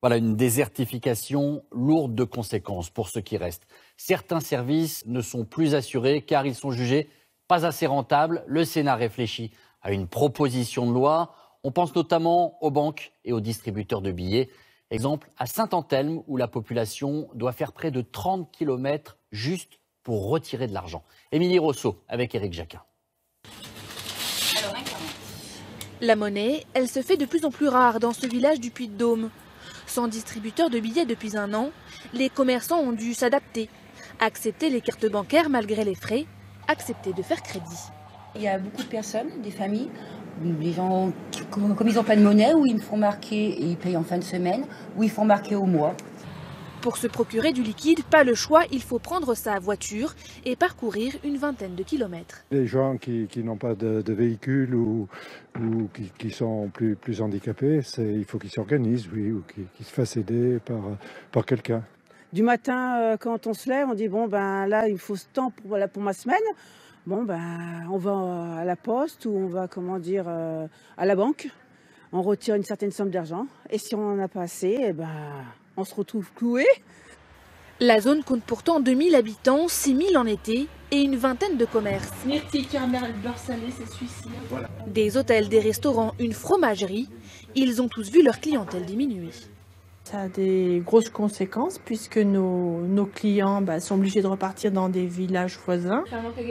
Voilà une désertification lourde de conséquences pour ceux qui restent. Certains services ne sont plus assurés car ils sont jugés pas assez rentables. Le Sénat réfléchit à une proposition de loi. On pense notamment aux banques et aux distributeurs de billets. Exemple à Saint-Anthelme où la population doit faire près de 30 km juste pour retirer de l'argent. Émilie Rousseau avec Éric Jacquin. La monnaie, elle se fait de plus en plus rare dans ce village du Puy-de-Dôme. Sans distributeur de billets depuis un an, les commerçants ont dû s'adapter, accepter les cartes bancaires malgré les frais, accepter de faire crédit. Il y a beaucoup de personnes, des familles, les gens, comme ils n'ont pas de monnaie, où ils me font marquer et ils payent en fin de semaine, ou ils font marquer au mois. Pour se procurer du liquide, pas le choix, il faut prendre sa voiture et parcourir une vingtaine de kilomètres. Les gens qui n'ont pas de véhicule ou qui sont plus handicapés, il faut qu'ils s'organisent, oui, ou qu'ils se fassent aider par quelqu'un. Du matin, quand on se lève, on dit bon ben là il me faut ce temps pour ma semaine. Bon ben on va à la poste ou on va à la banque. On retire une certaine somme d'argent et si on n'en a pas assez, eh ben on se retrouve cloué. La zone compte pourtant 2000 habitants, 6000 en été et une vingtaine de commerces. Myrtille, caramel, beurre salé, c'est celui-ci. Voilà. Des hôtels, des restaurants, une fromagerie. Ils ont tous vu leur clientèle diminuer. Ça a des grosses conséquences puisque nos clients sont obligés de repartir dans des villages voisins.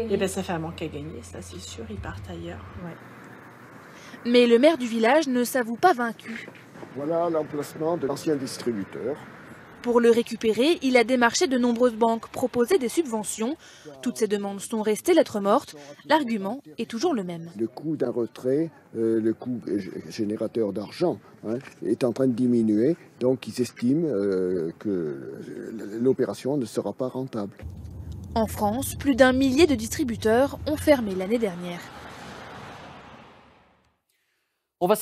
Et ça fait un manque à gagner, ça c'est sûr, ils partent ailleurs. Ouais. Mais le maire du village ne s'avoue pas vaincu. Voilà l'emplacement de l'ancien distributeur. Pour le récupérer, il a démarché de nombreuses banques, proposé des subventions. Toutes ces demandes sont restées lettres mortes. L'argument est toujours le même. Le coût d'un retrait, le coût générateur d'argent est en train de diminuer. Donc ils estiment que l'opération ne sera pas rentable. En France, plus d'1 millier de distributeurs ont fermé l'année dernière. On va